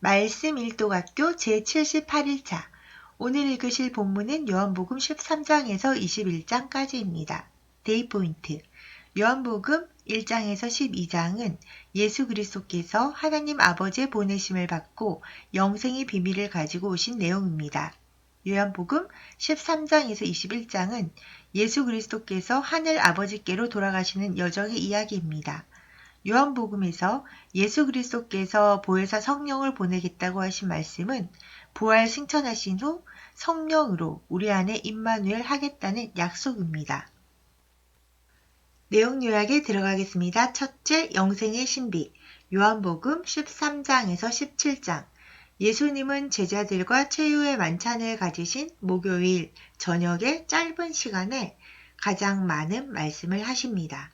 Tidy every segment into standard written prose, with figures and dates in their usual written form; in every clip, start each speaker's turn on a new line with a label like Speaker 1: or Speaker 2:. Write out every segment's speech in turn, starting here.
Speaker 1: 말씀 일독학교 제78일차. 오늘 읽으실 본문은 요한복음 13장에서 21장까지입니다. 데이포인트. 요한복음 1장에서 12장은 예수 그리스도께서 하나님 아버지의 보내심을 받고 영생의 비밀을 가지고 오신 내용입니다. 요한복음 13장에서 21장은 예수 그리스도께서 하늘 아버지께로 돌아가시는 여정의 이야기입니다. 요한복음에서 예수 그리스도께서 보혜사 성령을 보내겠다고 하신 말씀은 부활 승천하신 후 성령으로 우리 안에 임마누엘 하겠다는 약속입니다. 내용 요약에 들어가겠습니다. 첫째, 영생의 신비. 요한복음 13장에서 17장. 예수님은 제자들과 최후의 만찬을 가지신 목요일 저녁의 짧은 시간에 가장 많은 말씀을 하십니다.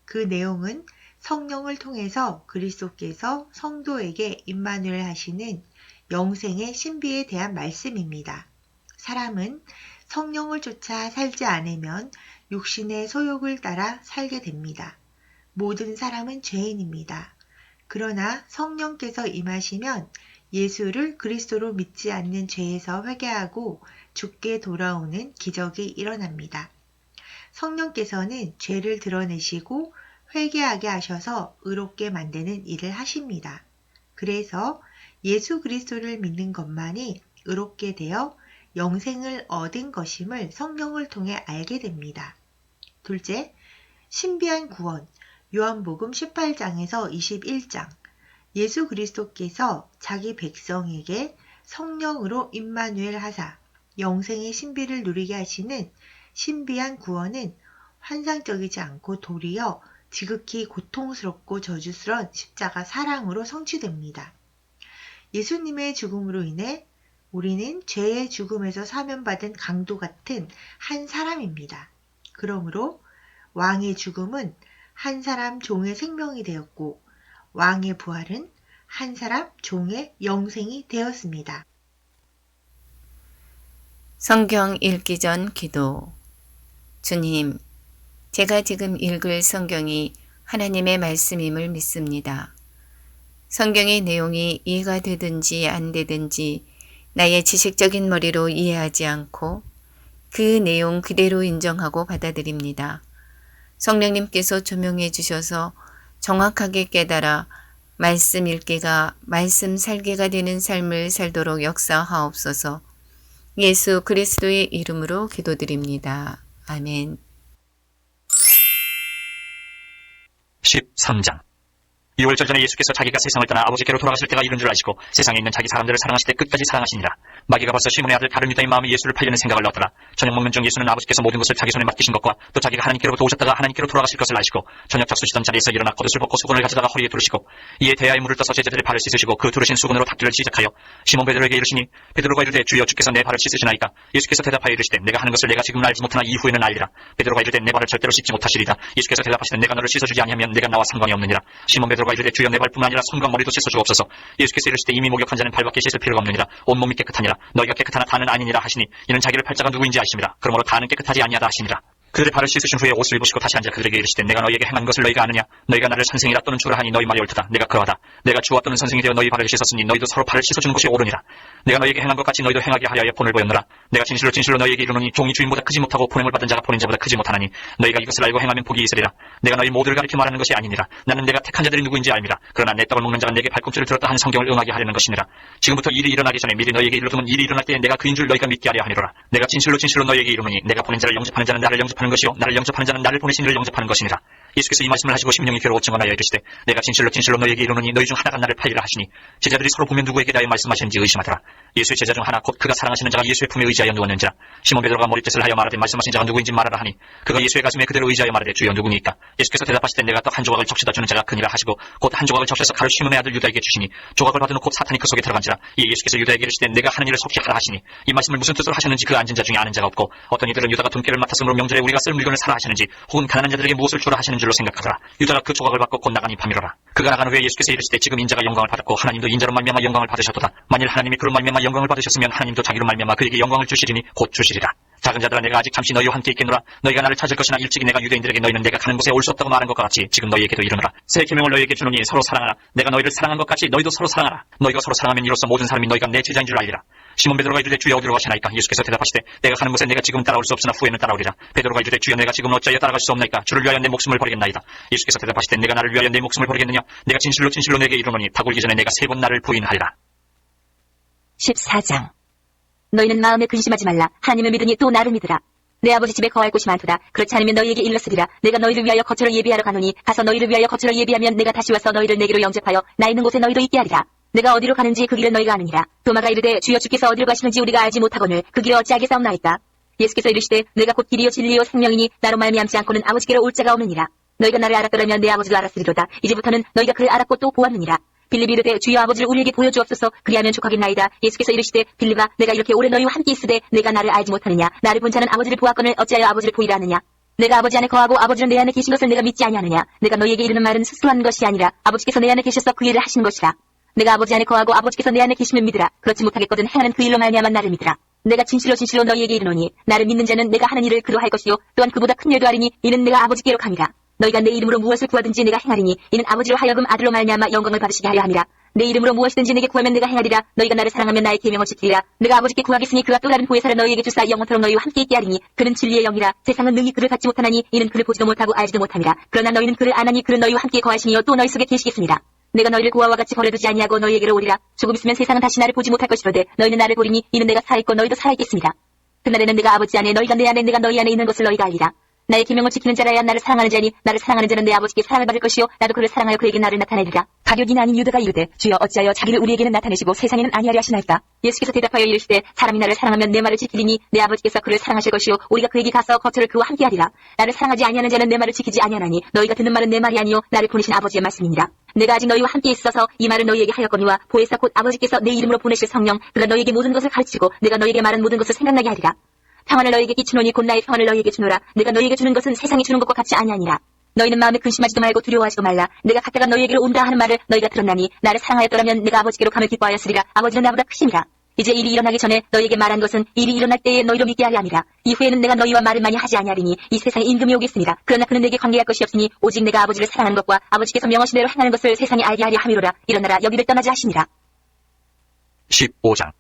Speaker 1: 그 내용은 성령을 통해서 그리스도께서 성도에게 임마누엘 하시는 영생의 신비에 대한 말씀입니다. 사람은 성령을 쫓아 살지 않으면 육신의 소욕을 따라 살게 됩니다. 모든 사람은 죄인입니다. 그러나 성령께서 임하시면 예수를 그리스도로 믿지 않는 죄에서 회개하고 죽게 돌아오는 기적이 일어납니다. 성령께서는 죄를 드러내시고 회개하게 하셔서 의롭게 만드는 일을 하십니다. 그래서 예수 그리스도를 믿는 것만이 의롭게 되어 영생을 얻은 것임을 성령을 통해 알게 됩니다. 둘째, 신비한 구원. 요한복음 18장에서 21장. 예수 그리스도께서 자기 백성에게 성령으로 임마누엘 하사 영생의 신비를 누리게 하시는 신비한 구원은 환상적이지 않고 도리어 지극히 고통스럽고 저주스러운 십자가 사랑으로 성취됩니다. 예수님의 죽음으로 인해 우리는 죄의 죽음에서 사면받은 강도 같은 한 사람입니다. 그러므로 왕의 죽음은 한 사람 종의 생명이 되었고 왕의 부활은 한 사람 종의 영생이 되었습니다.
Speaker 2: 성경 읽기 전 기도. 주님, 제가 지금 읽을 성경이 하나님의 말씀임을 믿습니다. 성경의 내용이 이해가 되든지 안 되든지 나의 지식적인 머리로 이해하지 않고 그 내용 그대로 인정하고 받아들입니다. 성령님께서 조명해 주셔서 정확하게 깨달아 말씀 읽기가 말씀 살기가 되는 삶을 살도록 역사하옵소서. 예수 그리스도의 이름으로 기도드립니다. 아멘.
Speaker 3: 13장. 6월절 전에 예수께서 자기가 세상을 떠나 아버지께로 돌아가실 때가 이른 줄 아시고 세상에 있는 자기 사람들을 사랑하실 때 끝까지 사랑하시니라. 마귀가 벌써 시몬의 아들 다른 유다의 마음에 예수를 팔려는 생각을 넣었더라. 저녁 먹는 중 예수는 아버지께서 모든 것을 자기 손에 맡기신 것과 또 자기가 하나님께로부터 오셨다가 하나님께로 돌아가실 것을 아시고 저녁 잡수시던 자리에서 일어나 겉옷을 벗고 수건을 가져다가 허리에 두르시고 이에 대야에 물을 떠서 제자들의 발을 씻으시고 그 두르신 수건으로 닦기를 시작하여 시몬 베드로에게 이르시니 베드로가 이르되 주여 주께서 내 발을 씻으시나이까. 예수께서 대답하여 이르시되 내가 하는 것을 내가 지금은 알지 못하나 이후에는 알리라. 베드로가 이르되 내 발을 절대로 씻지 못하시리다. 예수께서 대답하시되 내가 너를 씻어주지 아니하면 내가 나와 상관이 없느니라. 시몬 베드로가 이르되 주여 내 발뿐만 아니라 손과 머리도 씻어주옵소서. 예수께서 이르시되 이미 목욕한 자는 발밖에 씻을 필요가 없느니라. 온몸이 깨끗하니라. 너희가 깨끗하나 다는 아니니라 하시니 이는 자기를 팔자가 누구인지 아심이라. 그러므로 다는 깨끗하지 아니하다 하시니라. 그들의 발을 씻으신 후에 옷을 입으시고 다시 앉아 그들에게 이르시되 내가 너희에게 행한 것을 너희가 아느냐. 너희가 나를 선생이라 또는 주라 하니 너희 말이 옳도다. 내가 그러하다. 내가 주와 또는 선생이 되어 너희 발을 씻었으니 너희도 서로 발을 씻어주는 것이 옳으니라. 내가 너희에게 행한 것 같이 너희도 행하게 하려고 본을 보였노라. 내가 진실로 진실로 너희에게 이르노니 종이 주인보다 크지 못하고 보냄을 받은 자가 보낸 자보다 크지 못하나니 너희가 이것을 알고 행하면 복이 있으리라. 내가 너희 모두를 가리켜 말하는 것이 아니니라. 나는 내가 택한 자들이 누구인지 알미라. 그러나 내 떡을 먹는 자가 내게 발꿈치를 들었다 한 성경을 응하게 하려는 것이니라. 지금부터 일이 일어나기 전에 미리 너희에게 이르두면 일이 일어날 때에 내가 그인 줄 너희가 믿게 하려 하니라. 내가 진실로 진실로 너희에게 이르노니 내가 보낸 자를 영접하는 자는 나를 영접하는 것이요 나를 영접하는 자는 나를 보내신 이를 영접하는 것이니라. 예수께서 이 말씀을 하시고 심령이 괴로워 증언하여 이르시되 내가 진실로 진실로 너희에게 이르노니 너희 중 하나가 나를 팔리라 하시니 제자들이 서로 보면 누구에게 대하여 말씀하시는지 의심하더라. 예수의 제자 중 하나 곧 그가 사랑하시는 자가 예수의 품에 의지하여 누웠는지라. 시몬 베드로가 머리뜻을 하여 말하되 말씀하신 자가 누구인지 말하라 하니 그가 예수의 가슴에 그대로 의지하여 말하되 주여 누구니까. 예수께서 대답하시되 내가 떡 한 조각을 적시다 주는 자가 그니라 하시고 곧 한 조각을 적셔서 가룟 시몬의 아들 유다에게 주시니 조각을 받아놓고 사탄이 그 속에 들어간지라. 이에 예수께서 유다에게 이르시되 내가 하는 일을 속히 하라 하시니 이 말씀을 무슨 뜻으로 하셨는지 그 앉은 자 중에 아는 자가 없고 어떤 이들은 유다가 돈깨를 맡았으므로 명절에 우리가 쓸 물건을 사라 하시는지 혹은 가난한 자들에게 무엇을 주라 하시는 줄로 생각하더라. 유다가 그 조각을 받고 곧 나가니 밤이로라. 그가 나간 후에 예수께서 이르시되 지금 인자가 영광을 받았고 하나님도 인자로 말미암아 영광을 받으셨도다. 만일 하나님이 그로 말미암아 영광을 받으셨으면 하나님도 자기로 말미암아 그에게 영광을 주시리니 곧 주시리라. 작은 자들아 내가 아직 잠시 너희와 함께 있겠노라. 너희가 나를 찾을 것이나 일찍이 내가 유대인들에게 너희는 내가 가는 곳에 올 수 없다고 말한 것과 같이 지금 너희에게도 이르노라. 새 계명을 너희에게 주노니 서로 사랑하라. 내가 너희를 사랑한 것 같이 너희도 서로 사랑하라. 너희가 서로 사랑하면 이로써 모든 사람이 너희가 내 제자인 줄 알리라. 시몬 베드로가 이르되 주여 어디로 가시나이까? 예수께서 대답하시되 내가 가는 곳에 내가 지금 따라올 수 없으나 후에는 따라오리라. 베드로가 이르되 주여 내가 지금 어찌하여 따라갈 수 없나이까? 주를 위하여 내 목숨을 버리겠나이다. 예수께서 대답하시되 내가 나를 위하여 내 목숨을 버리겠느냐? 내가 진실로 진실로 내게 이르노니 닭 울기 전에 내가 3번 나를 부인하리라.
Speaker 4: 14장. 너희는 마음에 근심하지 말라. 하나님을 믿으니 또 나를 믿으라. 내 아버지 집에 거할 곳이 많도다. 그렇지 않으면 너희에게 일렀으리라. 내가 너희를 위하여 거처를 예비하러 가노니 가서 너희를 위하여 거처를 예비하면 내가 다시 와서 너희를 내게로 영접하여 나 있는 곳에 너희도 있게 하리라. 내가 어디로 가는지 그 길을 너희가 아느니라. 도마가 이르되 주여 주께서 어디로 가시는지 우리가 알지 못하거늘 그 길을 어찌하게 싸움나이까? 예수께서 이르시되 내가 곧 길이요 진리요 생명이니 나로 말미암지 않고는 아버지께로 올 자가 없느니라. 너희가 나를 알았더라면 내 아버지도 알았으리로다. 이제부터는 너희가 그를 알았고 또 보았느니라. 빌립이 이르되 주여 아버지를 우리에게 보여주옵소서. 그리하면 족하겠나이다. 예수께서 이르시되 빌립아 내가 이렇게 오래 너희와 함께 있으되 내가 나를 알지 못하느냐? 나를 본 자는 아버지를 보았거늘 어찌하여 아버지를 보이라 하느냐? 내가 아버지 안에 거하고 아버지는 내 안에 계신 것을 내가 믿지 아니하느냐? 내가 너희에게 이르는 말은 스스로 하는 것이 아니라 아버지께서 내 안에 계셔서 그 일을 하시는 것이라. 내가 아버지 안에 거하고 아버지께서 내 안에 계시면 믿으라. 그렇지 못하겠거든 행하는 그 일로 말미암아 나를 믿으라. 내가 진실로 진실로 너희에게 이르노니 나를 믿는 자는 내가 하는 일을 그도 할 것이요 또한 그보다 큰 일도 하리니 이는 내가 아버지께로 감이라. 너희가 내 이름으로 무엇을 구하든지 내가 행하리니 이는 아버지로 하여금 아들로 말미암아 영광을 받으시게 하려 함이라. 내 이름으로 무엇이든지 내게 구하면 내가 행하리라. 너희가 나를 사랑하면 나의 계명을 지키리라. 내가 아버지께 구하겠으니 그가 또 다른 보혜사를 너희에게 주사 영원토록 너희와 함께 있게 하리니 그는 진리의 영이라. 세상은 능히 그를 받지 못하나니 이는 그를 보지도 못하고 알지도 못함이라. 그러나 너희는 그를 아나니 그는 너희와 함께 거하시니요 또 너희 속에 계시겠습니다. 내가 너희를 고아와 같이 버려두지 아니하고 너희에게로 오리라. 조금 있으면 세상은 다시 나를 보지 못할 것이로되 너희는 나를 보리니 이는 내가 살아있고 너희도 살아있겠습니다. 그날에는 내가 아버지 안에 너희가 내 안에 내가 너희 안에 있는 것을 너희가 알리라. 나의 계명을 지키는 자라야 나를 사랑하는 자니 나를 사랑하는 자는 내 아버지께 사랑을 받을 것이요 나도 그를 사랑하여 그에게 나를 나타내리라. 가룟이 아닌 유다가 이르되 주여 어찌하여 자기를 우리에게는 나타내시고 세상에는 아니하려 하시나이까? 예수께서 대답하여 이르시되 사람이 나를 사랑하면 내 말을 지키리니 내 아버지께서 그를 사랑하실 것이요 우리가 그에게 가서 거처를 그와 함께 하리라. 나를 사랑하지 아니하는 자는 내 말을 지키지 아니하나니 너희가 듣는 말은 내 말이 아니요 나를 보내신 아버지의 말씀이니라. 내가 아직 너희와 함께 있어서 이 말을 너희에게 하였거니와 보혜사 곧 아버지께서 내 이름으로 보내실 성령 그가 너희에게 모든 것을 가르치고 내가 너희에게 말한 모든 것을 생각나게 하리라. 평안을 너희에게 끼치노니 곧 나의 평안을 너희에게 주노라. 내가 너희에게 주는 것은 세상이 주는 것과 같이 아니하니라. 너희는 마음에 근심하지도 말고 두려워하지도 말라. 내가 갔다가 너희에게로 온다 하는 말을 너희가 들었나니 나를 사랑하였더라면 내가 아버지께로 감을 기뻐하였으리라. 아버지는 나보다 크심이라. 이제 일이 일어나기 전에 너희에게 말한 것은 일이 일어날 때에 너희로 믿게 하려 함이라. 이후에는 내가 너희와 말을 많이 하지 아니하리니 이 세상에 임금이 오겠습니다. 그러나 그는 내게 관계할 것이 없으니 오직 내가 아버지를 사랑하는 것과 아버지께서 명하신 대로 행하는 것을 세상에 알게 하려 함이로라. 일어나라 여기를 떠나지 하시니라.
Speaker 3: 15장.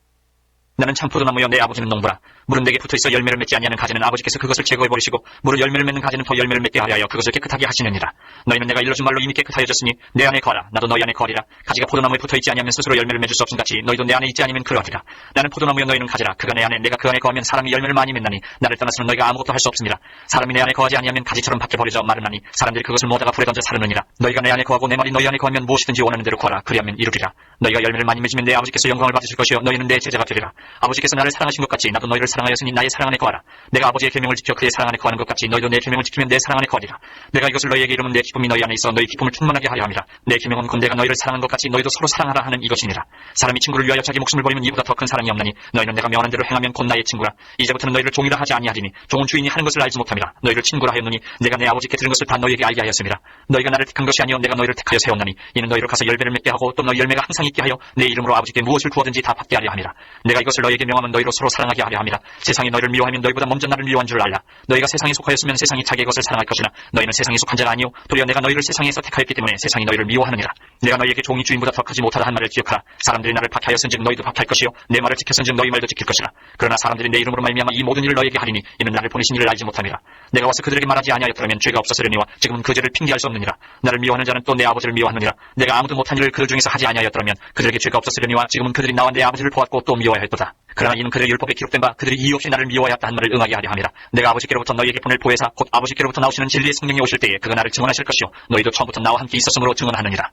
Speaker 3: 나는 참포도나무여 내 아버지는 농부라. 물은 내게 붙어있어 열매를 맺지 아니하는 가지는 아버지께서 그것을 제거해버리시고 물을 열매를 맺는 가지는 더 열매를 맺게 하려 그것을 깨끗하게 하시느니라. 너희는 내가 일러준 말로 이미 깨끗하여졌으니 내 안에 거하라. 나도 너희 안에 거하리라. 가지가 포도나무에 붙어있지 아니하면 스스로 열매를 맺을 수 없음같이 너희도 내 안에 있지 아니면 그러하리라. 나는 포도나무여 너희는 가지라. 그가 내 안에 내가 그 안에 거하면 사람이 열매를 많이 맺나니 나를 떠나서는 너희가 아무것도 할 수 없습니다. 사람이 내 안에 거하지 아니하면 가지처럼 밖에 버려져 마르나니 사람들이 그것을 모아다가 불에 던져 사르느니라. 너희가 내 안에 거하고 내 말이 너희 안에 거하면 무엇이든지 원하는 대로 구하라. 그리하면 이루리라. 너희가 열매를 많이 맺으면 내 아버지께서 영광을 받으실 것이요 너희는 내 제자가 되리라. 아버지께서 나를 사랑하신 것 같이 나도 너희를 사랑하였으니 나의 사랑 안에 거하라. 내가 아버지의 계명을 지켜 그의 사랑 안에 거하는 것 같이 너희도 내 계명을 지키면 내 사랑 안에 거하리라. 내가 이것을 너희에게 이루면 내 기쁨이 너희 안에 있어 너희 기쁨을 충만하게 하려 함이라. 내 계명은 곧 내가 너희를 사랑한 것 같이 너희도 서로 사랑하라 하는 이것이니라. 사람이 친구를 위하여 자기 목숨을 버리면 이보다 더 큰 사랑이 없나니 너희는 내가 명하는 대로 행하면 곧 나의 친구라. 이제부터는 너희를 종이라 하지 아니하리니 종은 주인이 하는 것을 알지 못함이라. 너희를 친구라 하였노니 내가 내 아버지께 들은 것을 다 너희에게 알게 하였음이라. 너희가 나를 택한 것이 아니요 내가 너희를 택하여 세웠나니 이는 너희로 가서 열매를 맺게 하고 또 너희 열매가 항상 있게 하여 내 이름으로 아버지께 무엇을 구하든지 다 받게 하려 함이라. 내가 이것을 너희에게 명하면 너희로 서로 사랑하게 하려 함이라. 세상이 너희를 미워하면 너희보다 먼저 나를 미워한 줄 알라. 너희가 세상에 속하였으면 세상이 자기의 것을 사랑할 것이나 너희는 세상에 속한 자가 아니요 도리어 내가 너희를 세상에서 택하였기 때문에 세상이 너희를 미워하느니라. 내가 너희에게 종이 주인보다 더 크지 못하다 한 말을 기억하라. 사람들이 나를 박해하였은즉 너희도 박해할 것이요 내 말을 지켰은즉 너희 말도 지킬 것이라. 그러나 사람들이 내 이름으로 말미암아 이 모든 일을 너희에게 하리니 이는 나를 보내신 이를 알지 못함이라. 내가 와서 그들에게 말하지 아니하였더라면 죄가 없었으려니와 지금은 그 죄를 핑계할 수 없느니라. 나를 미워하는 자는 또 내 아버지를 미워하느니라. 내가 아무도 못한 일을 그들 중에서 하지 아니하였더라면 그들에게 죄가 없었으려니와 지금은 그들이 나와 내 아버지를 보았고 또 미워하였도다. 그러나 이는 그들의 율법에 기록된 바 그들이 이유 없이 나를 미워하였다 한 말을 응하게 하려 함이라. 내가 아버지께로부터 너희에게 보낼 보혜사 곧 아버지께로부터 나오시는 진리의 성령이 오실 때에 그가 나를 증언하실 것이요 너희도 처음부터 나와 함께 있었으므로 증언하느니라.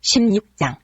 Speaker 4: 16장.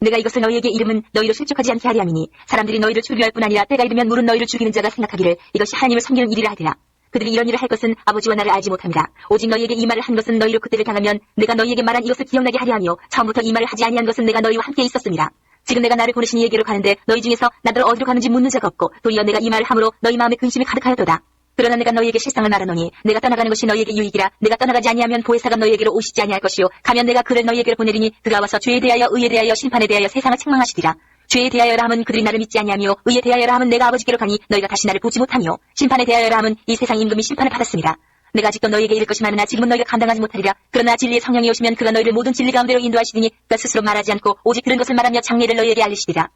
Speaker 4: 내가 이것을 너희에게 이름은 너희로 실족하지 않게 하리 함이니 사람들이 너희를 추류할 뿐 아니라 때가 이르면 물은 너희를 죽이는 자가 생각하기를 이것이 하나님을 섬기는 일이라 하리라. 그들이 이런 일을 할 것은 아버지와 나를 알지 못함이라. 오직 너희에게 이 말을 한 것은 너희로 그때를 당하면 내가 너희에게 말한 이것을 기억나게 하려 하며 처음부터 이 말을 하지 아니한 것은 내가 너희와 함께 있었음이라. 지금 내가 나를 보내신 이에게로 가는데 너희 중에서 나더러 어디로 가는지 묻는 자가 없고 도리어 내가 이 말을 함으로 너희 마음에 근심이 가득하였도다. 그러나 내가 너희에게 실상을 말하노니 내가 떠나가는 것이 너희에게 유익이라. 내가 떠나가지 아니하면 보혜사가 너희에게로 오시지 아니할 것이요 가면 내가 그를 너희에게로 보내리니 그가 와서 죄에 대하여 의에 대하여 심판에 대하여 세상을 책망하시리라. 죄에 대하여라 함은 그들이 나를 믿지 아니하며 의에 대하여라 함은 내가 아버지께로 가니 너희가 다시 나를 보지 못하며 심판에 대하여라 함은 이 세상 임금이 심판을 받았습니다. 내가 아직도 너희에게 이를 것이 많으나 지금은 너희가 감당하지 못하리라. 그러나 진리의 성령이 오시면 그가 너희를 모든 진리 가운데로 인도하시리니 그가 스스로 말하지 않고 오직 들은 것을 말하며 장래를 너희에게 알리시리라.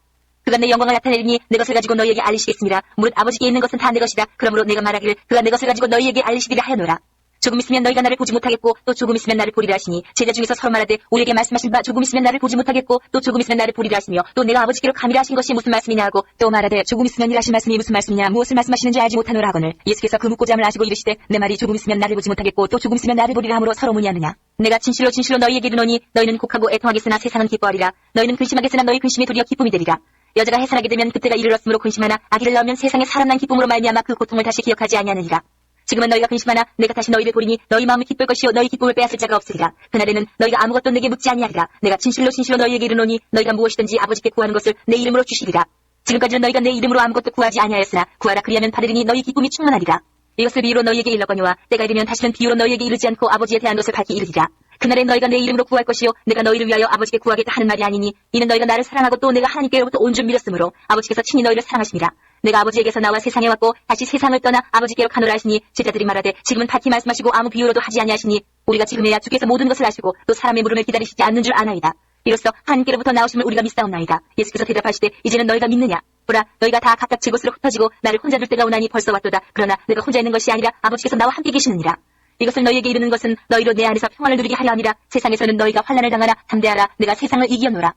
Speaker 4: 그가 내 영광을 나타내리니 내 것을 가지고 너희에게 알리시겠습니다. 무릇 아버지께 있는 것은 다 내 것이다. 그러므로 내가 말하기를 그가 내 것을 가지고 너희에게 알리시리라 하여노라. 조금 있으면 너희가 나를 보지 못하겠고 또 조금 있으면 나를 보리라 하시니 제자 중에서 서로 말하되 우리에게 말씀하신 바 조금 있으면 나를 보지 못하겠고 또 조금 있으면 나를 보리라 하시며 또 내가 아버지께로 가미라 하신 것이 무슨 말씀이냐 하고 또 말하되 조금 있으면 이라신 말씀이 무슨 말씀이냐 무엇을 말씀하시는지 알지 못하노라 하거늘 예수께서 그 묻고자 함을 아시고 이르시되 내 말이 조금 있으면 나를 보지 못하겠고 또 조금 있으면 나를 보리라 함으로 서로 문의하느냐. 내가 진실로 진실로 너희에게 이르노니 너희는 곡하고 애통하겠으나 세상은 기뻐하리라. 너희는 근심하겠으나 너희 근심이 도리어 기쁨이 되리라. 여자가 해산하게 되면 그때가 이르렀으므로 근심하나 아기를 낳으면 세상에 사람난 기쁨으로 말미암아 그 고통을 다시 기억하지 아니하느니라. 지금은 너희가 근심하나 내가 다시 너희를 보리니 너희 마음이 기쁠 것이요 너희 기쁨을 빼앗을 자가 없으리라. 그날에는 너희가 아무것도 내게 묻지 아니하리라. 내가 진실로 진실로 너희에게 이르노니 너희가 무엇이든지 아버지께 구하는 것을 내 이름으로 주시리라. 지금까지는 너희가 내 이름으로 아무것도 구하지 아니하였으나 구하라 그리하면 받으리니 너희 기쁨이 충만하리라. 이것을 비유로 너희에게 일렀거니와 때가 이르면 다시는 비유로 너희에게 이르지 않고 아버지에 대한 것을 밝히 이르리라. 그날에 너희가 내 이름으로 구할 것이요 내가 너희를 위하여 아버지께 구하겠다 하는 말이 아니니 이는 너희가 나를 사랑하고 또 내가 하나님께로부터 온 줄 믿었으므로 아버지께서 친히 너희를 사랑하심이라. 내가 아버지에게서 나와 세상에 왔고 다시 세상을 떠나 아버지께로 가노라 하시니 제자들이 말하되 지금은 밝히 말씀하시고 아무 비유로도 하지 아니하시니 우리가 지금에야 주께서 모든 것을 아시고 또 사람의 물음을 기다리시지 않는 줄 아나이다. 이로써 하나님께로부터 나오심을 우리가 믿사옵나이다. 예수께서 대답하시되 이제는 너희가 믿느냐. 보라 너희가 다 각각 제 곳으로 흩어지고 나를 혼자 둘 때가 오나니 벌써 왔도다. 그러나 내가 혼자 있는 것이 아니라 아버지께서 나와 함께 계시느니라. 이것을 너희에게 이르는 것은 너희로 내 안에서 평안을 누리게 하려 함이라. 세상에서는 너희가 환난을 당하나 담대하라. 내가 세상을 이기었노라.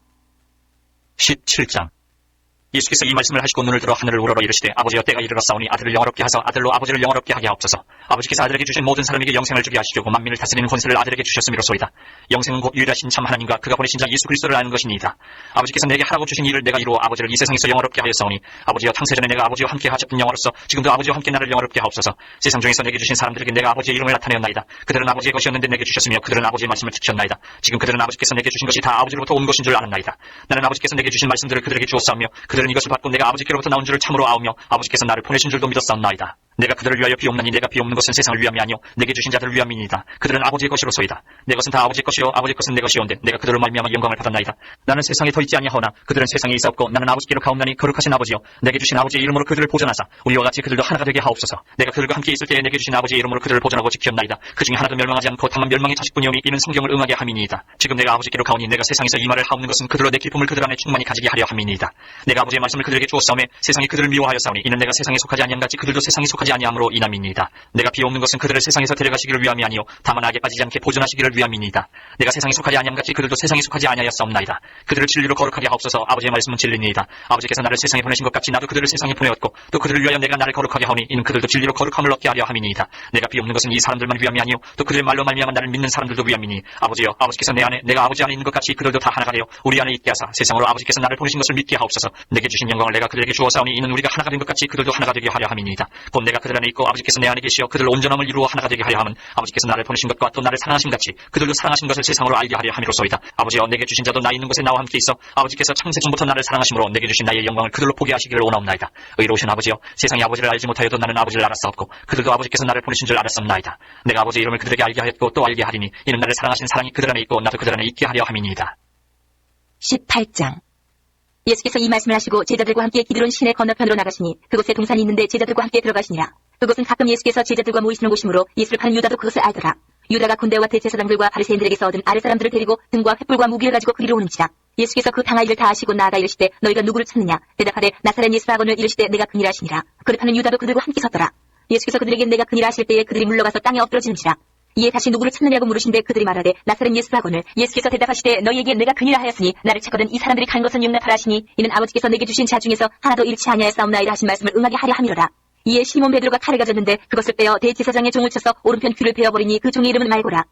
Speaker 3: 17장. 예수께서 이 말씀을 하시고 눈을 들어 하늘을 우러러 이르시되 아버지여 때가 이르렀사오니 아들을 영화롭게 하사 아들로 아버지를 영화롭게 하게 하옵소서. 아버지께서 아들에게 주신 모든 사람에게 영생을 주게 하시려고 만민을 다스리는 권세를 아들에게 주셨음이로소이다. 영생은 곧 유일하신 참 하나님과 그가 보내신 자 예수 그리스도를 아는 것이니이다. 아버지께서 내게 하라고 주신 일을 내가 이루어 아버지를 이 세상에서 영화롭게 하였사오니 아버지여 창세전에 내가 아버지와 함께 하셨던 영화로서 지금도 아버지와 함께 나를 영화롭게 하옵소서. 세상 중에서 내게 주신 사람들에게 내가 아버지의 이름을 나타내었나이다. 그들은 아버지의 것이었는데 내게 주셨으며 그들은 아버지의 말씀을 지켰나이다. 지금 그들은 아버지께서 내게 주신 것이 다 아버지로부터 온 것인 줄 아는나이다. 나는 아버지께서 내게 주신 말씀들을 그들에게 주었사오며 그들은 이것을 받고 내가 아버지께로부터 나온 줄을 참으로 아오며 아버지께서 나를 보내신 줄도 믿었사옵나이다. 내가 그들을 위하여 비옵나니 내가 비옵는 것은 세상을 위함이 아니요 내게 주신 자들을 위함이니이다. 그들은 아버지의 것이로소이다. 내 것은 다 아버지의 것이요 아버지의 것은 내 것이온데 내가 그들로 말미암아 영광을 받았나이다. 나는 세상에 더 있지 아니하오나 그들은 세상에 있사옵고 나는 아버지께로 가옵나니 거룩하신 아버지요 내게 주신 아버지의 이름으로 그들을 보존하사 우리와 같이 그들도 하나가 되게 하옵소서. 내가 그들과 함께 있을 때에 내게 주신 아버지의 이름으로 그들을 보존하고 지켰나이다. 그 중에 하나도 멸망하지 않고 다만 멸망의 자식뿐이오니 이는 성경을 응하게 함이니이다. 지금 내가 아버지께로 가오니 내가 세상에서 이 말을 하옵는 것은 그들로 내 기쁨을 그들 안에 충만히 가지게 하려 함이니이다. 내가 아버지의 말씀을 그들에게 주었사오매 세상이 그들을 미워하였사오니 이는 내가 세상에 속하지 아니함 같이 그들도 세상에 속하지 아니함으로 인함이니이다. 내가 비옵는 것은 그들을 세상에서 데려가시기를 위함이 아니요 다만 악에 빠지지 않게 보존하시기를 위함이니이다. 내가 세상에 속하지 아니함 같이 그들도 세상에 속하지 아니하였사옵나이다. 그들을 진리로 거룩하게 하옵소서. 아버지의 말씀은 진리니이다. 아버지께서 나를 세상에 보내신 것 같이 나도 그들을 세상에 보내었고 또 그들을 위하여 내가 나를 거룩하게 하오니 이는 그들도 진리로 거룩함을 얻게 하려 함이니이다. 내가 비옵는 것은 이 사람들만 위함이 아니요 또 그들의 말로 말미암아 나를 믿는 사람들도 위함이니 아버지여 아버지께서 내 안에 내가 아버지 안에 있는 것 같이 그들도 다 하나가 되어 우리 안에 있게 하사 세상으로 아버지께서 나를 보내신 것을 믿게 하옵소서. 내게 주신 영광을 내가 그들에게 주었사오니 이는 우리가 하나가 된 것 같이 그들도 하나가 되게 하려 함이니이다. 곧 내가 그들 안에 있고 아버지께서 내 안에 계시어 그들 온전함을 이루어 하나가 되게 하려 함은 아버지께서 나를 보내신 것과 또 나를 사랑하신 같이 그들도 사랑하신 것을 세상으로 알게 하려 함이로소이다. 아버지여 내게 주신 자도 나 있는 곳에 나와 함께 있어 아버지께서 창세전부터 나를 사랑하심으로 내게 주신 나의 영광을 그들로 보게 하시기를 원하옵나이다. 의로우신 아버지여 세상이 아버지를 알지 못하여도 나는 아버지를 알았사옵고 그들도 아버지께서 나를 보내신 줄 알았사옵나이다. 내가 아버지의 이름을 그들에게 알게 하였고 또 알게 하리니 이는 나를 사랑하신 사랑이 그들 안에 있고 나도 그들 안에 있게 하려 함이니이다.
Speaker 4: 18장. 예수께서 이 말씀을 하시고 제자들과 함께 기드론 시내 건너편으로 나가시니 그곳에 동산이 있는데 제자들과 함께 들어가시니라. 그곳은 가끔 예수께서 제자들과 모이시는 곳이므로 예수를 파는 유다도 그것을 알더라. 유다가 군대와 대제사장들과 바리새인들에게서 얻은 아랫사람들을 데리고 등과 횃불과 무기를 가지고 그리로 오는지라. 예수께서 그 당할 일을 다 아시고 나아가 이르시되 너희가 누구를 찾느냐. 대답하되 나사렛 예수 하거늘 이르시되 내가 그니라 하시니라. 그를 파는 유다도 그들과 함께 섰더라. 예수께서 그들에게 내가 그니라 하실 때에 그들이 물러가서 땅에 엎드러지는지라. 이에 다시 누구를 찾느냐고 물으신데 그들이 말하되 나사렛 예수 하거늘. 예수께서 대답하시되 너희에게 내가 그니라 하였으니 나를 찾거든 이 사람들이 간 것은 용납하라 하시니 이는 아버지께서 내게 주신 자 중에서 하나도 잃지 아니하였사옵나이다 하신 말씀을 응하게 하려 함이로라. 이에 시몬 베드로가 칼을 가졌는데 그것을 빼어 대제사장의 종을 쳐서 오른편 귀를 베어버리니 그 종의 이름은 말고라.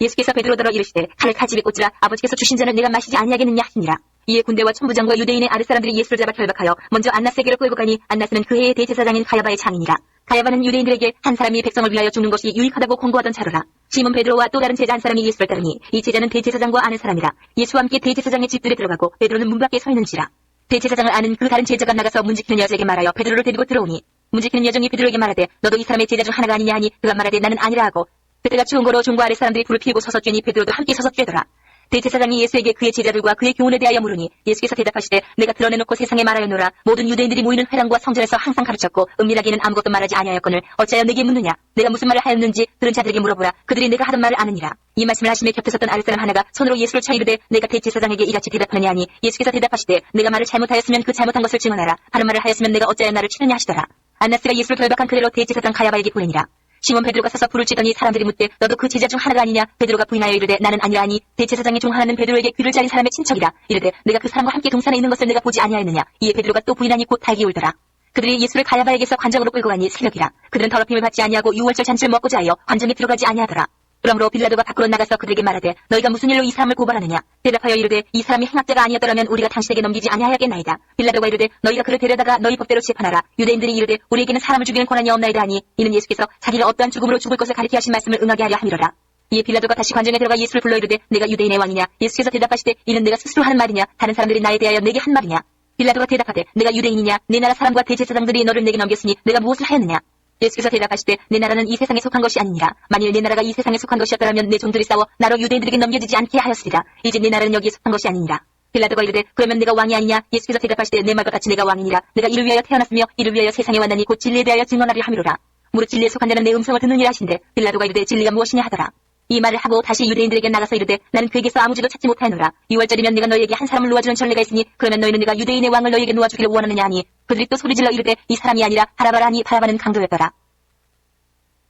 Speaker 4: 예수께서 베드로더러 이르시되 칼을 칼집에 꽂으라. 아버지께서 주신 자는 내가 마시지 아니하겠느냐 하시니라. 이에 군대와 천부장과 유대인의 아랫사람들이 예수를 잡아 결박하여 먼저 안나스에게로 끌고 가니 안나스는 그 해의 대제사장인 가야바의 장인이라. 가야바는 유대인들에게 한 사람이 백성을 위하여 죽는 것이 유익하다고 공고하던 자로라. 시몬 베드로와 또 다른 제자 한 사람이 예수를 따르니 이 제자는 대제사장과 아는 사람이라. 예수와 함께 대제사장의 집들에 들어가고 베드로는 문 밖에 서 있는지라. 대제사장을 아는 그 다른 제자가 나가서 문지키는 여자에게 말하여 베드로를 데리고 들어오니 문지키는 여종이 베드로에게 말하되 너도 이 사람의 제자 중 하나가 아니냐 하니 그가 말하되 나는 아니라 하고 그때가 추운 거로 종과 아랫 사람들이 불을 피우고 서서 쬐니 베드로도 함께 서서 쬐더라. 대제사장이 예수에게 그의 제자들과 그의 교훈에 대하여 물으니 예수께서 대답하시되 내가 드러내놓고 세상에 말하였노라. 모든 유대인들이 모이는 회당과 성전에서 항상 가르쳤고 은밀하게는 아무것도 말하지 아니하였거늘 어찌하여 내게 묻느냐. 내가 무슨 말을 하였는지 들은 자들에게 물어보라. 그들이 내가 하던 말을 아느니라. 이 말씀을 하시며 곁에 섰던 아랫사람 하나가 손으로 예수를 쳐 이르되 내가 대제사장에게 이같이 대답하느냐 하니 예수께서 대답하시되 내가 말을 잘못하였으면 그 잘못한 것을 증언하라. 바른 말을 하였으면 내가 어찌하여 나를 치느냐 하시더라. 안나스가 예수를 결박한 그대로 대제사장 가야바에게 보내니라. 시몬 베드로가 서서 불을 찌더니 사람들이 묻되 너도 그 제자 중 하나가 아니냐. 베드로가 부인하여 이르되 나는 아니라 하니 대제사장의 중 하나는 베드로에게 귀를 잘린 사람의 친척이라. 이르되 내가 그 사람과 함께 동산에 있는 것을 내가 보지 아니하였느냐. 이에 베드로가 또 부인하니 곧 달기 울더라. 그들이 예수를 가야바에게서 관정으로 끌고 가니 새벽이라. 그들은 더럽힘을 받지 아니하고 유월절 잔치를 먹고자 하여 관정에 들어가지 아니하더라. 그러므로 빌라도가 밖으로 나가서 그들에게 말하되 너희가 무슨 일로 이 사람을 고발하느냐. 대답하여 이르되 이 사람이 행악자가 아니었더라면 우리가 당신에게 넘기지 아니하였겠나이다. 빌라도가 이르되 너희가 그를 데려다가 너희 법대로 재판하라. 유대인들이 이르되 우리에게는 사람을 죽이는 권한이 없나이다 하니 이는 예수께서 자기를 어떠한 죽음으로 죽을 것을 가리켜 하신 말씀을 응하게 하려 함이로라. 이에 빌라도가 다시 관정에 들어가 예수를 불러 이르되 내가 유대인의 왕이냐. 예수께서 대답하시되 이는 내가 스스로 하는 말이냐 다른 사람들이 나에 대하여 내게 한 말이냐. 빌라도가 대답하되 내가 유대인이냐. 내 나라 사람과 대제사장들이 너를 내게 넘겼으니 내가 무엇을 하였느냐. 예수께서 대답하시되 내 나라는 이 세상에 속한 것이 아니니라. 만일 내 나라가 이 세상에 속한 것이었더라면 내 종들이 싸워 나로 유대인들에게 넘겨지지 않게 하였으리라. 이제 내 나라는 여기에 속한 것이 아니니라. 빌라도가 이르되 그러면 내가 왕이 아니냐. 예수께서 대답하시되 내 말과 같이 내가 왕이니라. 내가 이를 위하여 태어났으며 이를 위하여 세상에 왔나니 곧 진리에 대하여 증언하려 함이로라. 무릇 진리에 속한 자는 내 음성을 듣느니라 하신대. 빌라도가 이르되 진리가 무엇이냐 하더라. 이 말을 하고 다시 유대인들에게 나가서 이르되 나는 그에게서 아무 죄도 찾지 못하노라. 6월절이면 내가 너희에게 한 사람을 놓아주는 전례가 있으니 그러면 너희는 내가 유대인의 왕을 너희에게 놓아주기를 원하느냐 하니 그들이 또 소리질러 이르되 이 사람이 아니라 바라바라 하니 바라바는 강도였더라.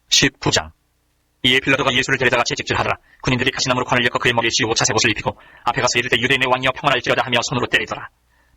Speaker 3: 19장. 이에 빌라도가 예수를 데려다가 채찍질하더라. 군인들이 가시나무로 관을 엮어 그의 머리에 씌우고 자색옷을 입히고 앞에 가서 이르되 유대인의 왕이여 평안할지어다 하며 손으로 때리더라.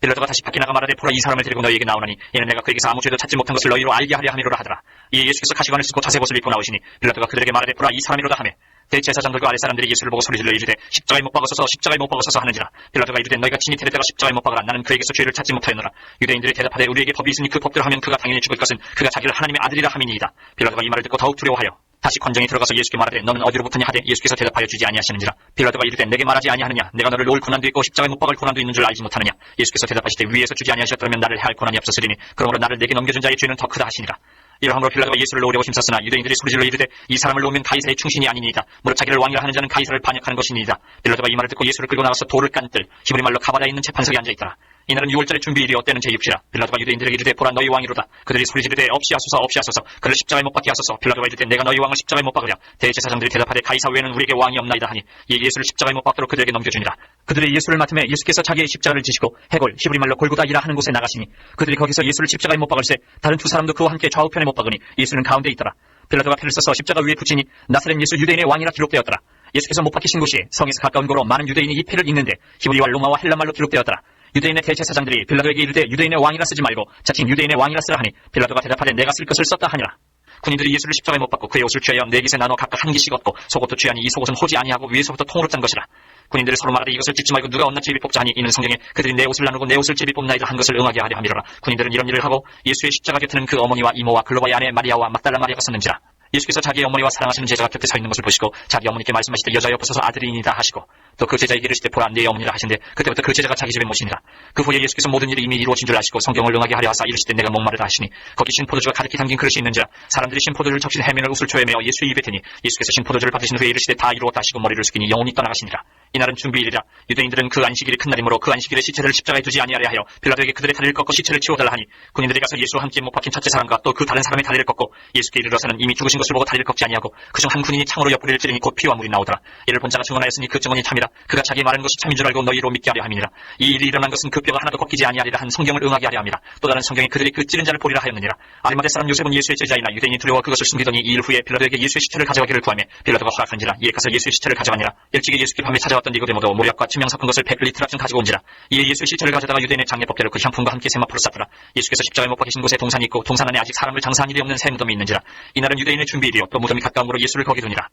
Speaker 3: 빌라도가 다시 밖에 나가 말하되 보라 이 사람을 데리고 너희에게 나오나니 이는 내가 그에게서 아무 죄도 찾지 못한 것을 너희로 알게 하려 함이로라 하더라. 이에 예수께서 가시관을 쓰고 자색옷을 입고 나오시니 빌라도가 그들에게 말하되 보라 이 사람이로다 하매 대제사장들과 아랫사람들이 예수를 보고 소리질러 이르되 십자가에 못 박으소서 십자가에 못 박으소서 하는지라. 빌라도가 이르되 너희가 친히 데려다가 십자가에 못 박으라. 나는 그에게서 죄를 찾지 못하였노라. 유대인들이 대답하되 우리에게 법이 있으니 그 법대로 하면 그가 당연히 죽을 것은 그가 자기를 하나님의 아들이라 함이니이다. 빌라도가 이 말을 듣고 더욱 두려워하여 다시 관정에 들어가서 예수께 말하되 너는 어디로부터냐 하되 예수께서 대답하여 주지 아니하시는지라. 빌라도가 이르되 내게 말하지 아니하느냐. 내가 너를 놓을 고난도 있고 십자가에 못 박을 고난도 있는 줄 알지 못하느냐. 예수께서 대답하시되 위에서 주지 아니하셨다면 나를 해할 고난이 없었으리니 그러므로 나를 내게 넘겨준 자의 죄는 더 크다 하시니라. 이러함으로 빌라도가 예수를 놓으려고 힘썼으나 유대인들이 소리질러 이르되 이 사람을 놓으면 가이사의 충신이 아니니이다. 무릇 자기를 왕이라 하는 자는 가이사를 반역하는 것이니이다. 빌라도가 이 말을 듣고 예수를 끌고 나가서 돌을 깐뜰 히브리 말로 가바다에 있는 재판석에 앉아있더라. 이날은 6월절의 준비일이요 때는 제6시라. 빌라도가 유대인들에게 이르되 보라 너희 왕이로다. 그들이 소리지르되 없이하소서 없이하소서 그를 십자가에 못 박게 하소서. 빌라도가 이르되 내가 너희 왕을 십자가에 못 박으랴. 대제사장들이 대답하되 가이사 외에는 우리에게 왕이 없나이다 하니 이 예수를 십자가에 못 박도록 그들에게 넘겨주니라. 그들이 예수를 맡음에 예수께서 자기의 십자가를 지시고 해골 히브리 말로 골고다이라 하는 곳에 나가시니 그들이 거기서 예수를 십자가에 못 박을새 다른 두 사람도 그와 함께 좌우편에 못 박으니 예수는 가운데 있더라. 빌라도가 패를 써서 십자가 위에 붙이니 나사렛 예수 유대인의 왕이라 기록되었더라. 예수께서 못 박히신 곳이 성에서 가까운 거로 많은 유대인이 이 패를 읽는데 히브리와 로마와 헬라말로 기록되었더라. 유대인의 대제사장들이 빌라도에게 이르되 유대인의 왕이라 쓰지 말고 자칭 유대인의 왕이라 쓰라 하니 빌라도가 대답하되 내가 쓸 것을 썼다 하니라. 군인들이 예수를 십자가에 못 박고 그의 옷을 취하여 네 깃에 나눠 각각 한 깃씩 얻고 속옷도 취하니 이 속옷은 호지 아니하고 위에서부터 통으로 짠 것이라. 군인들이 서로 말하되 이것을 찢지 말고 누가 얻나 제비 뽑자 하니 이는 성경에 그들이 내 옷을 나누고 내 옷을 제비 뽑나이다 한 것을 응하게 하려 함이로라. 군인들은 이런 일을 하고 예수의 십자가 곁에는 그 어머니와 이모와 글로바의 아내 마리아와 막달라 마리아가 섰는지라. 예수께서 자기의 어머니와 사랑하시는 제자가 곁에 서 있는 것을 보시고 자기 어머니께 말씀하시되 여자여 보소서 아들이니이다 하시고 또 그 제자에게 이르시되 보라 네 어머니라 하신데 그때부터 그 제자가 자기 집에 모시니라. 그 후에 예수께서 모든 일이 이미 이루어진 줄 아시고 성경을 응하게 하려 하사 이르시되 내가 목마르다 하시니 거기 신포도주가 가득히 담긴 그릇이 있는지라. 사람들이 신포도주를 적신 해면을 우슬초에 메어 예수의 입에 대니 예수께서 신포도주를 받으신 후에 이르시되 다 이루었다 하시고 머리를 숙이니 영혼이 떠나가시니라. 이날은 준비일이라. 유대인들은 그 안식일이 큰 날이므로 그 안식일에 시체를 십자가에 두지 아니하려 하여 빌라도에게 그들의 다리를 꺾고 시체를 치워달라 하니 군인들이 가서 예수와 함께 못 박힌 첫째 사람과 또 그 다른 사람의 다리를 꺾고 예수께 이르러서는 이미 죽으신 것을 보고 다리를 꺾지 아니하고 그중 한 군인이 창으로 옆구리를 찌르니 곧 피와 물이 나오더라. 이를 본 자가 증언하였으니 그 증언이 참이라. 그가 자기 말하는 것이 참인 줄 알고 너희로 믿게 하려 함이니라. 이 일이 일어난 것은 그 뼈가 하나도 꺾이지 아니하리라 한 성경을 응하게 하려 함이라. 또 다른 성경에 그들이 그 찌른 자를 보리라 하였느니라. 아리마대 사람 요셉은 예수의 제자이나 유대인이 두려워 그것을 숨기더니 이 일 후에 빌라도에게 예수의 시체를 가져가기를 구하며 빌라도가 허락한지라. 이에 가서 예수의 시체를 가져가니라. 일찍이 예수께 밤에 찾아왔던 니고데모도 모략과 치명 섞은 것을 100리트랍쯤 가지고 온지라. 이에 예수의 시체를 가져다가 유대인의 장례법대로 그 향품과 함께 세마포로 쌌더라. 예수께서 십자가에 못 박히신 곳에 동산이 있고 동산 안에 아직 사람을 장사한 일이 없는 새 무덤이 있는지라. 이날은 유대인의 준비일이요 또 무덤이 가까움으로 예수를 거기 두니라.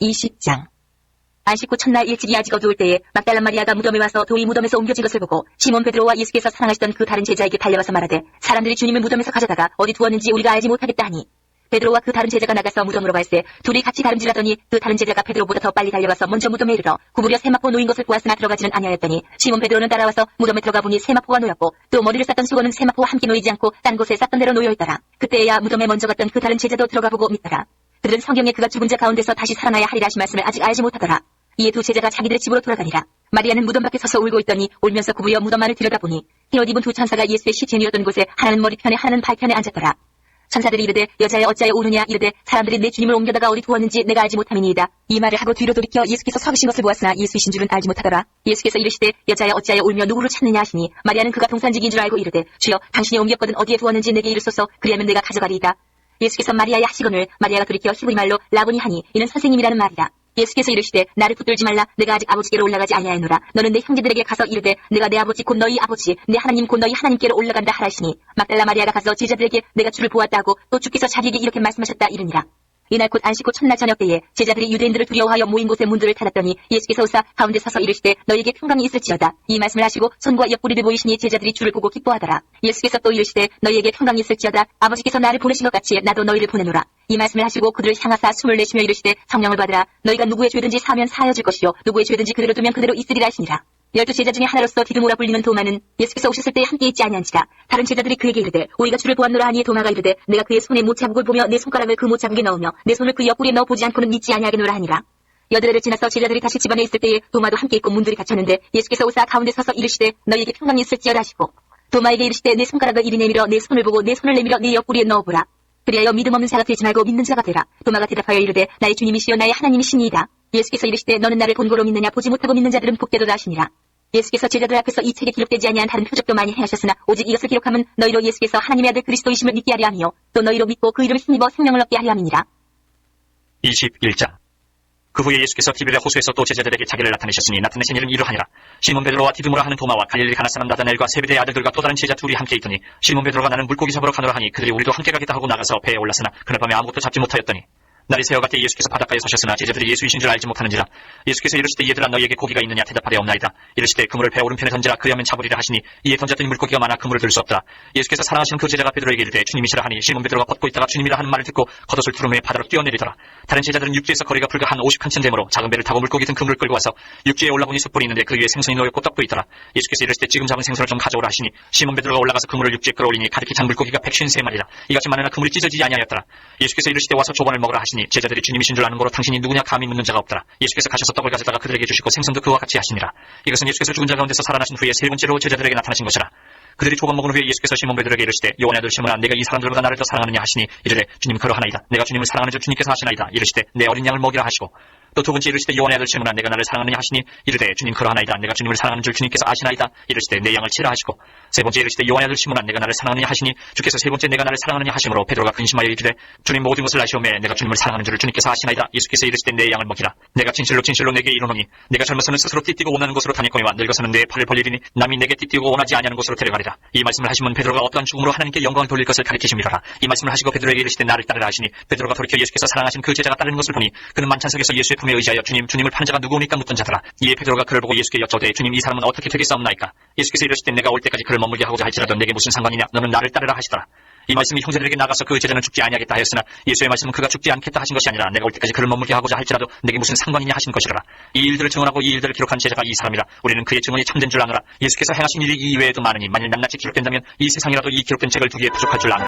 Speaker 4: 20장. 안식 후 첫날 일찍이 아직 어두울 때에 막달라 마리아가 무덤에 와서 돌이 무덤에서 옮겨진 것을 보고 시몬 베드로와 예수께서 사랑하시던 그 다른 제자에게 달려가서 말하되 사람들이 주님을 무덤에서 가져다가 어디 두었는지 우리가 알지 못하겠다 하니 베드로와 그 다른 제자가 나가서 무덤으로 갈새 둘이 같이 다름질하더니 그 다른 제자가 베드로보다 더 빨리 달려가서 먼저 무덤에 이르러 구부려 세마포 놓인 것을 보았으나 들어가지는 아니하였더니 시몬 베드로는 따라와서 무덤에 들어가 보니 세마포가 놓였고 또 머리를 쌌던 수건은 세마포와 함께 놓이지 않고 딴 곳에 쌌던 대로 놓여있더라. 그때야 무덤에 먼저 갔던 그 다른 제자도 들어가 보고 믿더라. 그들은 성경에 그가 죽은 자 가운데서 다시 살아나야 하리라 하신 말씀을 아직 알지 못하더라. 이에 두 제자가 자기들의 집으로 돌아가니라. 마리아는 무덤 밖에 서서 울고 있더니 울면서 구부려 무덤 안을 들여다보니 흰옷 입은 두 천사가 예수의 시체니었던 곳에 하나는 머리편에 하나는 발편에 앉았더라. 천사들이 이르되 여자여 어찌하여 우느냐 이르되 사람들이 내 주님을 옮겨다가 어디 두었는지 내가 알지 못함이니이다. 이 말을 하고 뒤로 돌이켜 예수께서 서 계신 것을 보았으나 예수이신 줄은 알지 못하더라. 예수께서 이르시되 여자여 어찌하여 울며 누구를 찾느냐 하시니 마리아는 그가 동산직인 줄 알고 이르되 주여 당신이 옮겼거든 어디에 두었는지 내게 이르소서 그리하면 내가 가져가리이다. 예수께서 마리아야 하시거늘 마리아가 돌이켜 히브리 말로 라보니 하니 이는 선생님이라는 말이다. 예수께서 이르시되 나를 붙들지 말라. 내가 아직 아버지께로 올라가지 아니하였노라. 너는 내 형제들에게 가서 이르되 내가 내 아버지 곧 너희 아버지 내 하나님 곧 너희 하나님께로 올라간다 하라 하시니 막달라 마리아가 가서 제자들에게 내가 주를 보았다 하고 또 주께서 자기에게 이렇게 말씀하셨다 이르니라. 이날 곧 안식 후 첫날 저녁 때에 제자들이 유대인들을 두려워하여 모인 곳에 문들을 닫았더니 예수께서 오사 가운데 서서 이르시되 너희에게 평강이 있을지어다. 이 말씀을 하시고 손과 옆구리를 보이시니 제자들이 주를 보고 기뻐하더라. 예수께서 또 이르시되 너희에게 평강이 있을지어다. 아버지께서 나를 보내신 것 같이 나도 너희를 보내노라. 이 말씀을 하시고 그들을 향하사 숨을 내쉬며 이르시되 성령을 받으라. 너희가 누구의 죄든지 사하면 사하여질 것이요 누구의 죄든지 그대로 두면 그대로 있으리라 하시니라. 12 제자 중에 하나로서 디드모라 불리는 도마는 예수께서 오셨을 때에 함께 있지 아니한지라. 다른 제자들이 그에게 이르되 우리가 주를 보았노라 하니 도마가 이르되 내가 그의 손에 못자국을 보며 내 손가락을 그 못자국에 넣으며 내 손을 그 옆구리에 넣어 보지 않고는 믿지 아니하겠노라 하니라. 8회를 지나서 제자들이 다시 집안에 있을 때에 도마도 함께 있고 문들이 닫혔는데 예수께서 오사 가운데 서서 이르시되 너희에게 평강이 있을지어다 하시고 도마에게 이르시되 내 손가락을 이리 내밀어 내 손을 보고 내 손을 내밀어 내 옆구리에 넣어보라. 그리하여 믿음 없는 자가 되지 말고 믿는 자가 되라. 도마가 대답하여 이르되 나의 주님이시여 나의 하나님이시니이다. 예수께서 이르시되 너는 나를 본고로 믿느냐 보지 못하고 믿는 자들은 복되도다 하시니라. 예수께서 제자들 앞에서 이 책에 기록되지 아니한 다른 표적도 많이 행하셨으나 오직 이것을 기록함은 너희로 예수께서 하나님의 아들 그리스도이심을 믿게 하려 함이요 또 너희로 믿고 그 이름을 힘입어 생명을 얻게 하려 함이니라.
Speaker 3: 21장. 그 후에 예수께서 디베랴 호수에서 또 제자들에게 자기를 나타내셨으니 나타내신 일은 이러하니라. 시몬 베드로와 디드모라 하는 도마와 갈릴리 가나 사람 나다나엘과 세베대의 아들들과 또 다른 제자 둘이 함께 있더니 시몬 베드로가 나는 물고기 잡으러 가노라 하니 그들이 우리도 함께 가겠다 하고 나가서 배에 올랐으나 그날 밤에 아무것도 잡지 못하였더니 날이 새어갈 때 예수께서 바닷가에 서셨으나 제자들이 예수이신 줄 알지 못하는지라. 예수께서 이르시되 얘들아 너희에게 고기가 있느냐 대답하되 없나이다. 이르시되 그물을 배 오른편에 던지라 그리하면 잡으리라 하시니 이에 던졌더니 물고기가 많아 그물을 들 수 없더라. 예수께서 사랑하시는 그 제자가 베드로에게 이르되 주님이시라 하니 시몬 베드로가 걷고 있다가 주님이라 하는 말을 듣고 겉옷을 두루매 바다로 뛰어내리더라. 다른 제자들은 육지에서 거리가 불과 한 50칸쯤 되므로 작은 배를 타고 물고기 든 그물을 끌고 와서 육지에 올라보니 숯불이 있는데 그 위에 생선이 놓였고 떡도 있더라. 예수께서 이르시되 지금 잡은 생선을 좀 가져오라 하시니 시몬 베드로가 올라가서 그물을 육지에 끌어올리니 가득히 찬 물고기가 153마리라. 이같이 많으나 그물이 찢어지지 아니하였더라. 예수께서 이르시되 와서 조반을 먹으라 하시니 제자들이 주님이신 줄 아는 거로 당신이 누구냐 감히 묻는 자가 없더라. 예수께서 가셔서 떡을 가져다가 그들에게 주시고 생선도 그와 같이 하시니라. 이것은 예수께서 죽은 자 가운데서 살아나신 후에 세 번째로 제자들에게 나타나신 것이라. 그들이 조금 먹은 후에 예수께서 시몬 베드로에게 이르시되 요한의 아들 시몬아 내가 이 사람들보다 나를 더 사랑하느냐 하시니 이르되 주님 그러하나이다. 내가 주님을 사랑하는 줄 주님께서 하시나이다. 이르시되 내 어린 양을 먹이라 하시고 또 두 번째 이르시되 요한의 아들 시몬아 내가 나를 사랑하느냐 하시니 이르되 주님 그러하나이다. 내가 주님을 사랑하는 줄 주님께서 아시나이다. 이르시되 내 양을 치라 하시고 세 번째 이르시되 요한의 아들 시몬아 내가 나를 사랑하느냐 하시니 주께서 세 번째 내가 나를 사랑하느냐 하심으로 베드로가 근심하여 이르되 주님 모든 것을 아시오매 내가 주님을 사랑하는 줄을 주님께서 아시나이다. 예수께서 이르시되 내 양을 먹이라. 내가 진실로 진실로 내게 이르노니 내가 젊어서는 스스로 띠뛰고 원하는 곳으로 다녔거니와 늙어서는 내 팔을 벌리리니 남이 내게 띠뛰고 원하지 아니하는 곳으로 데려가리라. 이 말씀을 하시면 베드로가 어떠한 죽음으로 하나님께 영광을 돌릴 것을 가리키심이로라. 이 말씀을 하시고 베드로에게 이르시되 나를 따르라 하시니 베드로가 돌이켜 예수께서 사랑하신 그 제자가 따르는 것을 보니 그는 만찬석에서 예수의 품에 의지하여 주님을 파는 자가 누구오니까 묻던 자더라. 이에 베드로가 그를 보고 예수께 여쭤되 주님 이 사람은 어떻게 되겠사옵나이까. 예수께서 이르시되 내가 올 때까지 그를 머물게 하고자 할지라도 내게 무슨 상관이냐. 너는 나를 따르라 하시더라. 이 말씀이 형제들에게 나가서 그 제자는 죽지 아니하겠다 하였으나 예수의 말씀은 그가 죽지 않겠다 하신 것이 아니라 내가 올 때까지 그를 머물게 하고자 할지라도 내게 무슨 상관이냐 하신 것이라. 이 일들을 증언하고 이 일들을 기록한 제자가 이 사람이라. 우리는 그의 증언이 참된 줄 아노라. 예수께서 행하신 일이 이 이외에도 많으니 만일 낱낱이 기록된다면 이 세상이라도 이 기록된 책을 두기에 부족할 줄 아노라.